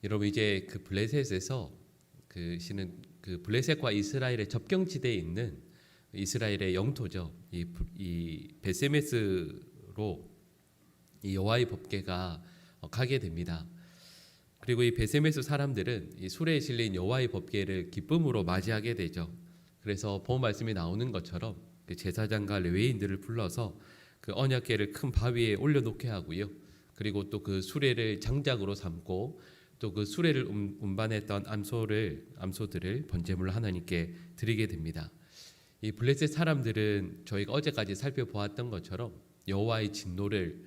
여러분 이제 그 블레셋에서 그 블레셋과 이스라엘의 접경지대에 있는 이스라엘의 영토죠. 이 베세메스로 이 여호와의 법궤가 가게 됩니다. 그리고 이 베세메스 사람들은 이 수레에 실린 여호와의 법궤를 기쁨으로 맞이하게 되죠. 그래서 본 말씀이 나오는 것처럼 그 제사장과 레위인들을 불러서 그 언약궤를 큰 바위에 올려놓게 하고요. 그리고 또 그 수레를 장작으로 삼고 또 그 수레를 운반했던 암소들을 번제물로 하나님께 드리게 됩니다. 이 블레셋 사람들은 저희가 어제까지 살펴보았던 것처럼 여호와의 분노를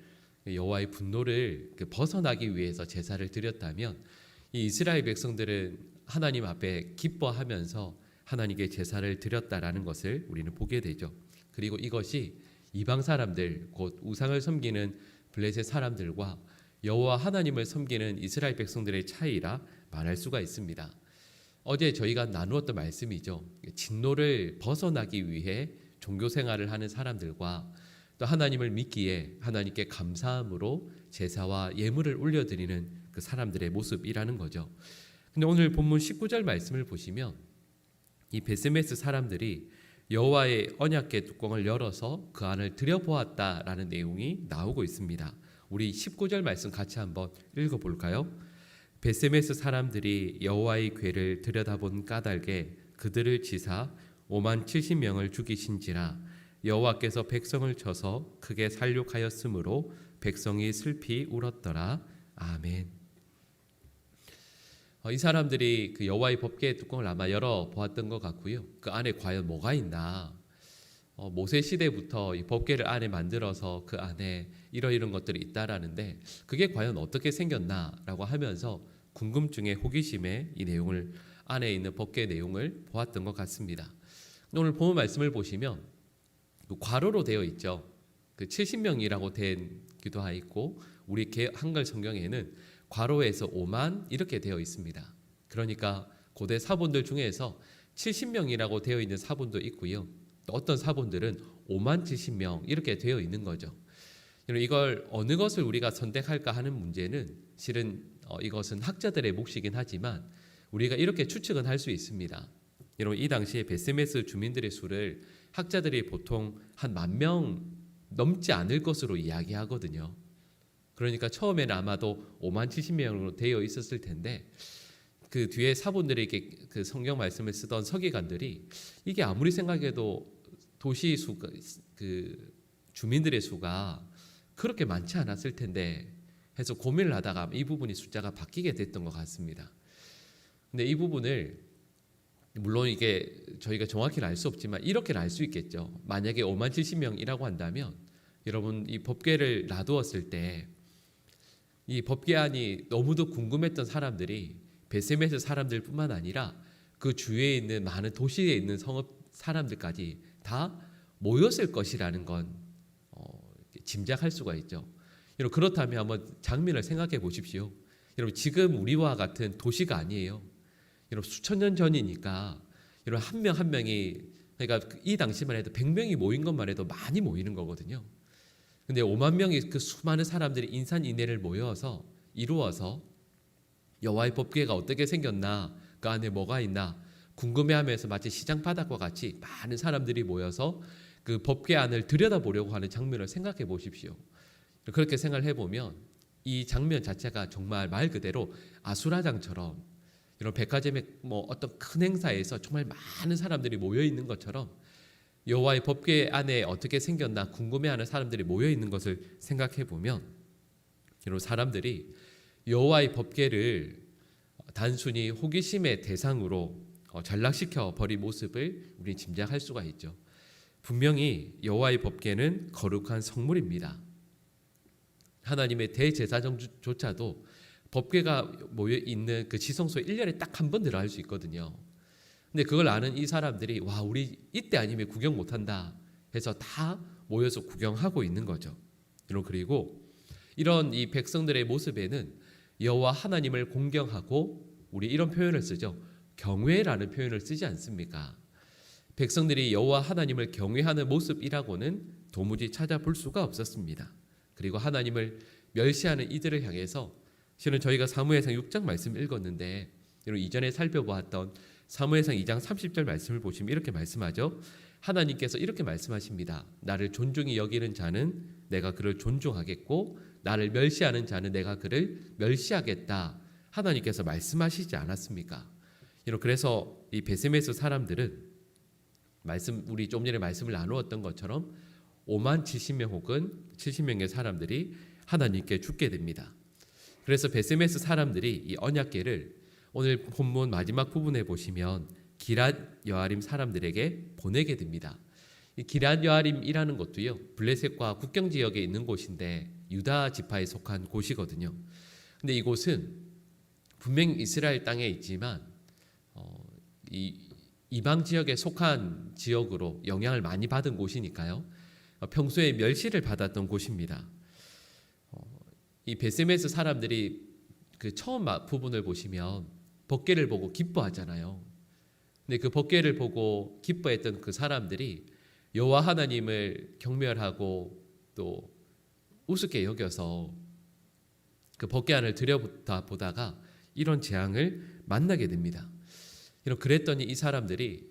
벗어나기 위해서 제사를 드렸다면 이 이스라엘 백성들은 하나님 앞에 기뻐하면서 하나님께 제사를 드렸다라는 것을 우리는 보게 되죠. 그리고 이것이 이방 사람들, 곧 우상을 섬기는 블레셋 사람들과 여호와 하나님을 섬기는 이스라엘 백성들의 차이라 말할 수가 있습니다. 어제 저희가 나누었던 말씀이죠. 진노를 벗어나기 위해 종교 생활을 하는 사람들과 또 하나님을 믿기에 하나님께 감사함으로 제사와 예물을 올려드리는 그 사람들의 모습이라는 거죠. 근데 오늘 본문 19절 말씀을 보시면 이 베세메스 사람들이 여호와의 언약궤 뚜껑을 열어서 그 안을 들여보았다라는 내용이 나오고 있습니다. 우리 19절 말씀 같이 한번 읽어볼까요? 베세메스 사람들이 여호와의 궤를 들여다본 까닭에 그들을 치사 5만 70명을 죽이신지라 여호와께서 백성을 쳐서 크게 살육하였으므로 백성이 슬피 울었더라. 아멘. 이 사람들이 그 여호와의 법궤의 뚜껑을 아마 열어 보았던 것 같고요. 그 안에 과연 뭐가 있나? 모세 시대부터 이 법궤를 안에 만들어서 그 안에 이런 것들이 있다라는데 그게 과연 어떻게 생겼나라고 하면서 궁금증에 호기심에 이 내용을 안에 있는 법궤 내용을 보았던 것 같습니다. 오늘 본문 말씀을 보시면 괄호로 되어 있죠. 그 70명이라고 된 기도하 있고 우리 한글 성경에는 괄호에서 5만 이렇게 되어 있습니다. 그러니까 고대 사본들 중에서 70명이라고 되어 있는 사본도 있고요. 또 어떤 사본들은 5만 70명 이렇게 되어 있는 거죠. 이걸 어느 것을 우리가 선택할까 하는 문제는 실은 이것은 학자들의 몫이긴 하지만 우리가 이렇게 추측은 할 수 있습니다. 여러분 이 당시에 베세메스 주민들의 수를 학자들이 보통 한 10,000명 넘지 않을 것으로 이야기하거든요. 그러니까 처음에는 아마도 5만 70명으로 되어 있었을 텐데 그 뒤에 사본들에게 그 성경 말씀을 쓰던 서기관들이 이게 아무리 생각해도 도시 수가 그 주민들의 수가 그렇게 많지 않았을 텐데 해서 고민을 하다가 이 부분이 숫자가 바뀌게 됐던 것 같습니다. 근데 이 부분을 물론 이게 저희가 정확히는 알 수 없지만 이렇게는 알 수 있겠죠. 만약에 5만 70명이라고 한다면 여러분 이 법궤를 놔두었을 때 이 법궤 안이 너무도 궁금했던 사람들이 베세메스 사람들뿐만 아니라 그 주위에 있는 많은 도시에 있는 성읍 사람들까지 다 모였을 것이라는 건 짐작할 수가 있죠. 여러분 그렇다면 한번 장면을 생각해 보십시오. 여러분 지금 우리와 같은 도시가 아니에요. 여러분 수천 년 전이니까 여러분 한 명 한 명이 그러니까 이 당시만 해도 100명이 모인 것만 해도 많이 모이는 거거든요. 근데 5만 명의 그 수많은 사람들이 인산인해를 모여서 이루어서 여호와의 법궤가 어떻게 생겼나, 그 안에 뭐가 있나 궁금해하면서 마치 시장 바닥과 같이 많은 사람들이 모여서 그 법궤 안을 들여다보려고 하는 장면을 생각해 보십시오. 그렇게 생각을 해보면 이 장면 자체가 정말 말 그대로 아수라장처럼 이런 백화점의 어떤 큰 행사에서 정말 많은 사람들이 모여 있는 것처럼 여호와의 법궤 안에 어떻게 생겼나 궁금해하는 사람들이 모여 있는 것을 생각해 보면 이런 사람들이 여호와의 법궤를 단순히 호기심의 대상으로 전락시켜 버린 모습을 우리는 짐작할 수가 있죠. 분명히 여호와의 법궤는 거룩한 성물입니다. 하나님의 대제사장조차도 법궤가 모여 있는 그 지성소에 1년에 딱 한 번 들어갈 수 있거든요. 근데 그걸 아는 이 사람들이 와 우리 이때 아니면 구경 못한다 해서 다 모여서 구경하고 있는 거죠. 그리고 이런 이 백성들의 모습에는 여호와 하나님을 공경하고 우리 이런 표현을 쓰죠. 경외라는 표현을 쓰지 않습니까? 백성들이 여호와 하나님을 경외하는 모습이라고는 도무지 찾아볼 수가 없었습니다. 그리고 하나님을 멸시하는 이들을 향해서 실은 저희가 사무엘상 6장 말씀 읽었는데 여러분 이전에 살펴보았던 사무엘상 2장 30절 말씀을 보시면 이렇게 말씀하죠. 하나님께서 이렇게 말씀하십니다. 나를 존중히 여기는 자는 내가 그를 존중하겠고 나를 멸시하는 자는 내가 그를 멸시하겠다. 하나님께서 말씀하시지 않았습니까? 그래서 이 베세메스 사람들은 우리 좀 전에 말씀을 나누었던 것처럼 5만 70명 혹은 70명의 사람들이 하나님께 죽게 됩니다. 그래서 베세메스 사람들이 이 언약궤를 오늘 본문 마지막 부분에 보시면 기럇 여아림 사람들에게 보내게 됩니다. 이 기럇 여아림이라는 곳도요, 블레셋과 국경 지역에 있는 곳인데 유다 지파에 속한 곳이거든요. 근데 이곳은 분명 이스라엘 땅에 있지만 이 이방 지역에 속한 지역으로 영향을 많이 받은 곳이니까요. 평소에 멸시를 받았던 곳입니다. 이 베세메스 사람들이 그 처음 부분을 보시면 법궤를 보고 기뻐하잖아요. 근데 그 법궤를 보고 기뻐했던 그 사람들이 여호와 하나님을 경멸하고 또 우습게 여겨서 그 법궤 안을 들여다보다가 이런 재앙을 만나게 됩니다. 그랬더니 이 사람들이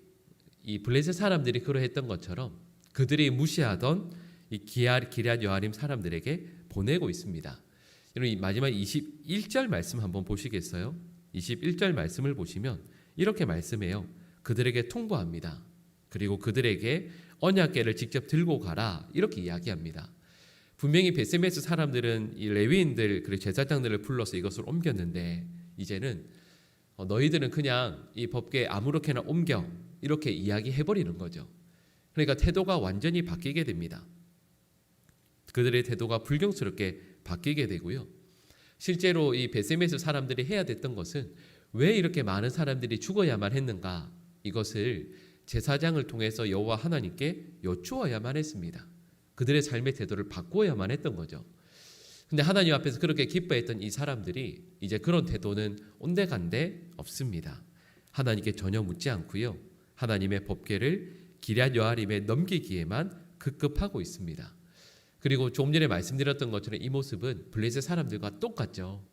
이 블레셋 사람들이 그러했던 것처럼 그들이 무시하던 이 기럇 여아림 사람들에게 보내고 있습니다. 이 마지막 21절 말씀 한번 보시겠어요? 21절 말씀을 보시면 이렇게 말씀해요. 그들에게 통보합니다. 그리고 그들에게 언약궤를 직접 들고 가라 이렇게 이야기합니다. 분명히 베세메스 사람들은 이 레위인들 그리고 제사장들을 불러서 이것을 옮겼는데 이제는 너희들은 그냥 이 법궤 아무렇게나 옮겨 이렇게 이야기해버리는 거죠. 그러니까 태도가 완전히 바뀌게 됩니다. 그들의 태도가 불경스럽게 바뀌게 되고요. 실제로 이 베세메스 사람들이 해야 됐던 것은 왜 이렇게 많은 사람들이 죽어야만 했는가, 이것을 제사장을 통해서 여호와 하나님께 여쭈어야만 했습니다. 그들의 삶의 태도를 바꾸어야만 했던 거죠. 근데 하나님 앞에서 그렇게 기뻐했던 이 사람들이 이제 그런 태도는 온데간데 없습니다. 하나님께 전혀 묻지 않고요. 하나님의 법궤를 기럇 여아림에 넘기기에만 급급하고 있습니다. 그리고 좀 전에 말씀드렸던 것처럼 이 모습은 블레셋 사람들과 똑같죠.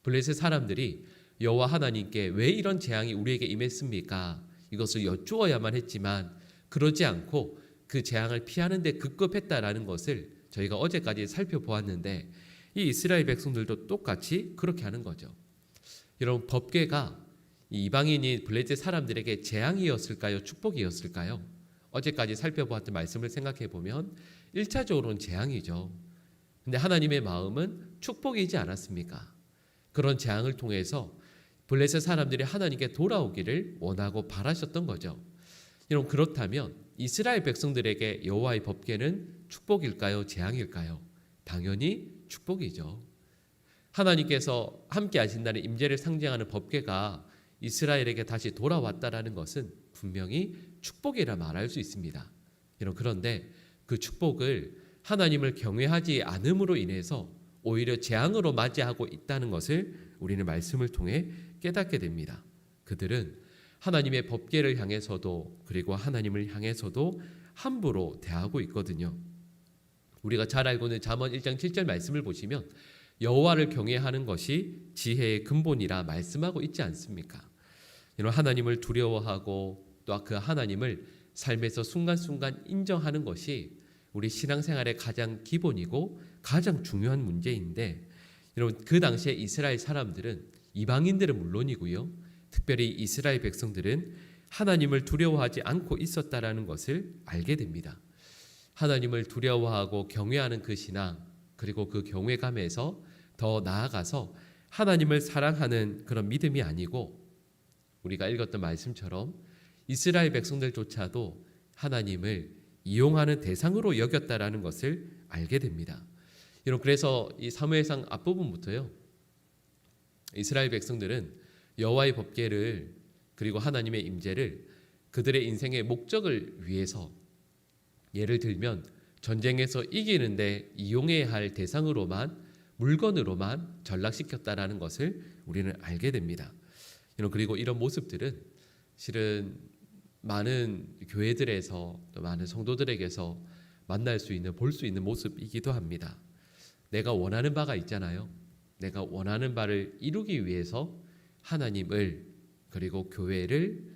블레셋 사람들이 여호와 하나님께 왜 이런 재앙이 우리에게 임했습니까? 이것을 여쭈어야만 했지만 그러지 않고 그 재앙을 피하는 데 급급했다라는 것을 저희가 어제까지 살펴보았는데 이 이스라엘 백성들도 똑같이 그렇게 하는 거죠. 여러분, 법궤가 이방인인 블레셋 사람들에게 재앙이었을까요? 축복이었을까요? 어제까지 살펴보았던 말씀을 생각해 보면 1차적으로는 재앙이죠. 근데 하나님의 마음은 축복이지 않았습니까? 그런 재앙을 통해서 블레셋 사람들이 하나님께 돌아오기를 원하고 바라셨던 거죠. 여러분, 그렇다면 이스라엘 백성들에게 여호와의 법궤는 축복일까요? 재앙일까요? 당연히 축복이죠. 하나님께서 함께 하신다는 임재를 상징하는 법궤가 이스라엘에게 다시 돌아왔다라는 것은 분명히 축복이라 말할 수 있습니다. 그런데 그 축복을 하나님을 경외하지 않음으로 인해서 오히려 재앙으로 맞이하고 있다는 것을 우리는 말씀을 통해 깨닫게 됩니다. 그들은 하나님의 법궤를 향해서도 그리고 하나님을 향해서도 함부로 대하고 있거든요. 우리가 잘 알고 있는 잠언 1장 7절 말씀을 보시면 여호와를 경외하는 것이 지혜의 근본이라 말씀하고 있지 않습니까? 하나님을 두려워하고 또 그 하나님을 삶에서 순간순간 인정하는 것이 우리 신앙생활의 가장 기본이고 가장 중요한 문제인데, 여러분, 그 당시에 이스라엘 사람들은, 이방인들은 물론이고요, 특별히 이스라엘 백성들은 하나님을 두려워하지 않고 있었다라는 것을 알게 됩니다. 하나님을 두려워하고 경외하는 그 신앙, 그리고 그 경외감에서 더 나아가서 하나님을 사랑하는 그런 믿음이 아니고, 우리가 읽었던 말씀처럼 이스라엘 백성들조차도 하나님을 이용하는 대상으로 여겼다라는 것을 알게 됩니다. 여러분, 그래서 이 사무엘상 앞부분부터요, 이스라엘 백성들은 여호와의 법궤를 그리고 하나님의 임재를 그들의 인생의 목적을 위해서, 예를 들면 전쟁에서 이기는데 이용해야 할 대상으로만, 물건으로만 전락시켰다라는 것을 우리는 알게 됩니다. 그리고 이런 모습들은 실은 많은 교회들에서 또 많은 성도들에게서 만날 수 있는, 볼 수 있는 모습이기도 합니다. 내가 원하는 바가 있잖아요. 내가 원하는 바를 이루기 위해서 하나님을 그리고 교회를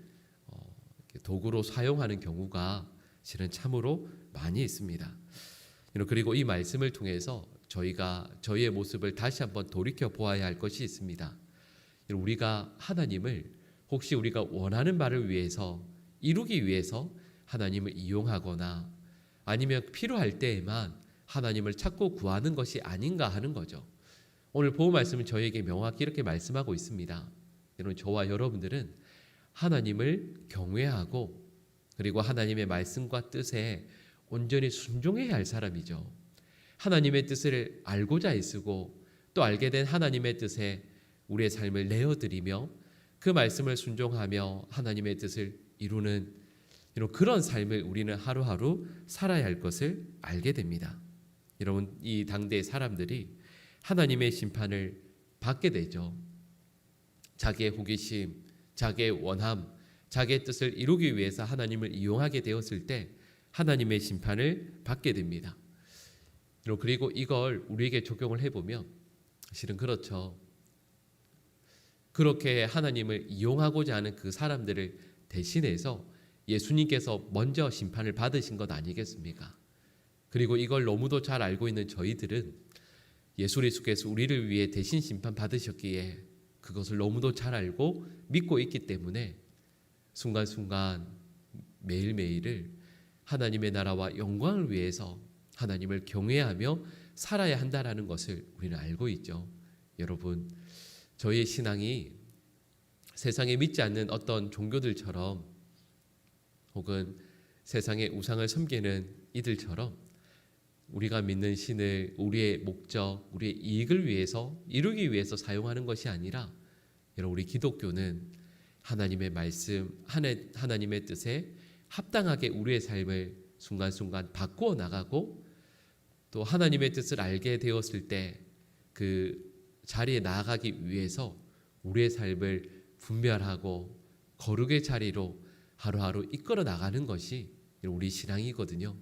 도구로 사용하는 경우가 실은 참으로 많이 있습니다. 그리고 이 말씀을 통해서 저희가 저희의 모습을 다시 한번 돌이켜 보아야 할 것이 있습니다. 우리가 하나님을 혹시 우리가 원하는 바를 위해서 이루기 위해서 하나님을 이용하거나 아니면 필요할 때에만 하나님을 찾고 구하는 것이 아닌가 하는 거죠. 오늘 보호 말씀은 저에게 명확히 이렇게 말씀하고 있습니다. 여러분, 저와 여러분들은 하나님을 경외하고 그리고 하나님의 말씀과 뜻에 온전히 순종해야 할 사람이죠. 하나님의 뜻을 알고자 애쓰고 또 알게 된 하나님의 뜻에 우리의 삶을 내어드리며 그 말씀을 순종하며 하나님의 뜻을 이루는 그런 삶을 우리는 하루하루 살아야 할 것을 알게 됩니다. 여러분, 이 당대의 사람들이 하나님의 심판을 받게 되죠. 자기의 호기심, 자기의 원함, 자기의 뜻을 이루기 위해서 하나님을 이용하게 되었을 때 하나님의 심판을 받게 됩니다. 그리고 이걸 우리에게 적용을 해보면 실은 그렇죠. 그렇게 하나님을 이용하고자 하는 그 사람들을 대신해서 예수님께서 먼저 심판을 받으신 것 아니겠습니까? 그리고 이걸 너무도 잘 알고 있는 저희들은 예수 그리스도께서 우리를 위해 대신 심판 받으셨기에 그것을 너무도 잘 알고 믿고 있기 때문에 순간순간 매일매일을 하나님의 나라와 영광을 위해서 하나님을 경외하며 살아야 한다라는 것을 우리는 알고 있죠. 여러분, 저희의 신앙이 세상에 믿지 않는 어떤 종교들처럼 혹은 세상의 우상을 섬기는 이들처럼 우리가 믿는 신을 우리의 목적, 우리의 이익을 위해서 이루기 위해서 사용하는 것이 아니라 여러분, 우리 기독교는 하나님의 말씀, 하나님의 뜻에 합당하게 우리의 삶을 순간순간 바꾸어 나가고 또 하나님의 뜻을 알게 되었을 때 그 자리에 나아가기 위해서 우리의 삶을 분별하고 거룩의 자리로 하루하루 이끌어 나가는 것이 우리 신앙이거든요.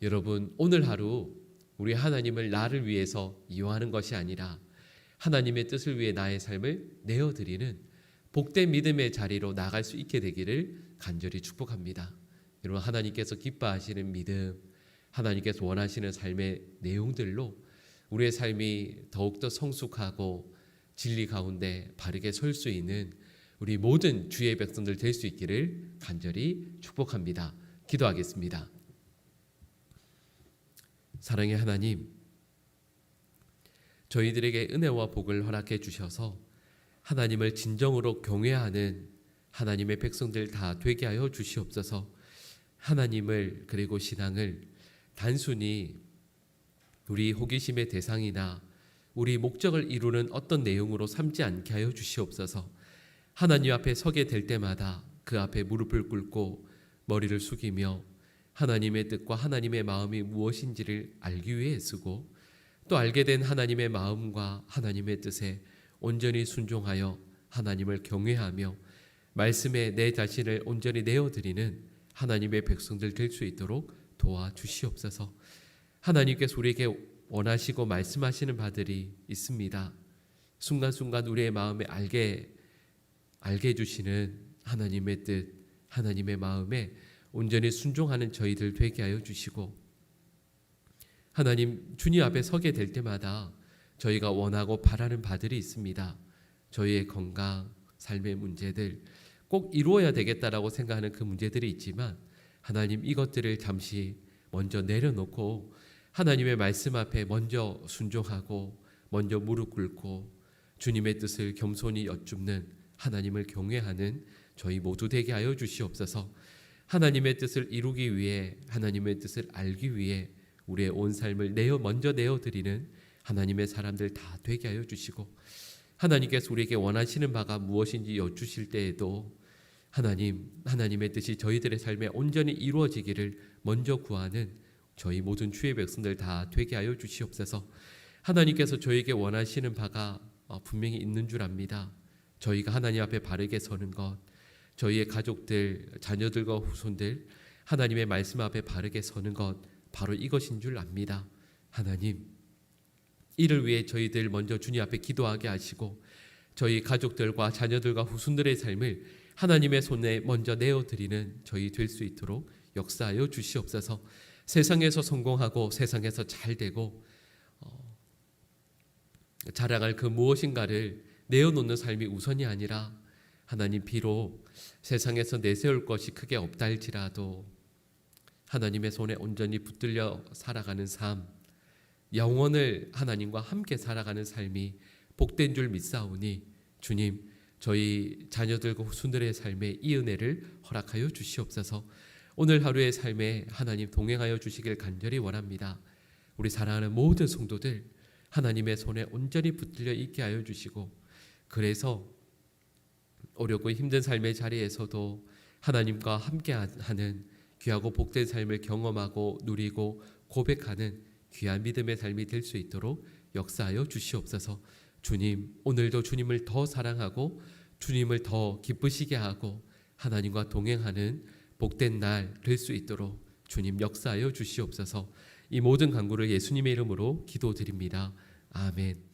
여러분, 오늘 하루 우리 하나님을 나를 위해서 이용하는 것이 아니라 하나님의 뜻을 위해 나의 삶을 내어드리는 복된 믿음의 자리로 나갈 수 있게 되기를 간절히 축복합니다. 여러분, 하나님께서 기뻐하시는 믿음, 하나님께서 원하시는 삶의 내용들로 우리의 삶이 더욱더 성숙하고 진리 가운데 바르게 설 수 있는 우리 모든 주의 백성들 될 수 있기를 간절히 축복합니다. 기도하겠습니다. 사랑의 하나님, 저희들에게 은혜와 복을 허락해 주셔서 하나님을 진정으로 경외하는 하나님의 백성들 다 되게 하여 주시옵소서. 하나님을 그리고 신앙을 단순히 우리 호기심의 대상이나 우리 목적을 이루는 어떤 내용으로 삼지 않게 하여 주시옵소서. 하나님 앞에 서게 될 때마다 그 앞에 무릎을 꿇고 머리를 숙이며 하나님의 뜻과 하나님의 마음이 무엇인지를 알기 위해 쓰고 또 알게 된 하나님의 마음과 하나님의 뜻에 온전히 순종하여 하나님을 경외하며 말씀에 내 자신을 온전히 내어드리는 하나님의 백성들 될 수 있도록 도와주시옵소서. 하나님께서 우리에게 원하시고 말씀하시는 바들이 있습니다. 순간순간 우리의 마음에 알게 해주시는 하나님의 뜻, 하나님의 마음에 온전히 순종하는 저희들 되게 하여 주시고 하나님, 주님 앞에 서게 될 때마다 저희가 원하고 바라는 바들이 있습니다. 저희의 건강, 삶의 문제들 꼭 이루어야 되겠다라고 생각하는 그 문제들이 있지만 하나님, 이것들을 잠시 먼저 내려놓고 하나님의 말씀 앞에 먼저 순종하고 먼저 무릎 꿇고 주님의 뜻을 겸손히 여쭙는 하나님을 경외하는 저희 모두 되게 하여 주시옵소서. 하나님의 뜻을 이루기 위해 하나님의 뜻을 알기 위해 우리의 온 삶을 먼저 내어드리는 하나님의 사람들 다 되게 하여 주시고 하나님께서 우리에게 원하시는 바가 무엇인지 여쭈실 때에도 하나님의 뜻이 저희들의 삶에 온전히 이루어지기를 먼저 구하는 저희 모든 주의 백성들 다 되게 하여 주시옵소서. 하나님께서 저에게 원하시는 바가 분명히 있는 줄 압니다. 저희가 하나님 앞에 바르게 서는 것, 저희의 가족들, 자녀들과 후손들 하나님의 말씀 앞에 바르게 서는 것, 바로 이것인 줄 압니다. 하나님, 이를 위해 저희들 먼저 주님 앞에 기도하게 하시고 저희 가족들과 자녀들과 후손들의 삶을 하나님의 손에 먼저 내어드리는 저희 될 수 있도록 역사하여 주시옵소서. 세상에서 성공하고 세상에서 잘 되고 자랑할 그 무엇인가를 내어놓는 삶이 우선이 아니라 하나님, 비록 세상에서 내세울 것이 크게 없다 할지라도 하나님의 손에 온전히 붙들려 살아가는 삶, 영원을 하나님과 함께 살아가는 삶이 복된 줄 믿사오니 주님, 저희 자녀들과 후손들의 삶에 이 은혜를 허락하여 주시옵소서. 오늘 하루의 삶에 하나님 동행하여 주시길 간절히 원합니다. 우리 사랑하는 모든 성도들 하나님의 손에 온전히 붙들려 있게 하여 주시고, 그래서 어렵고 힘든 삶의 자리에서도 하나님과 함께하는 귀하고 복된 삶을 경험하고 누리고 고백하는 귀한 믿음의 삶이 될 수 있도록 역사하여 주시옵소서. 주님, 오늘도 주님을 더 사랑하고 주님을 더 기쁘시게 하고 하나님과 동행하는 복된 날 될 수 있도록 주님 역사하여 주시옵소서. 이 모든 간구를 예수님의 이름으로 기도드립니다. 아멘.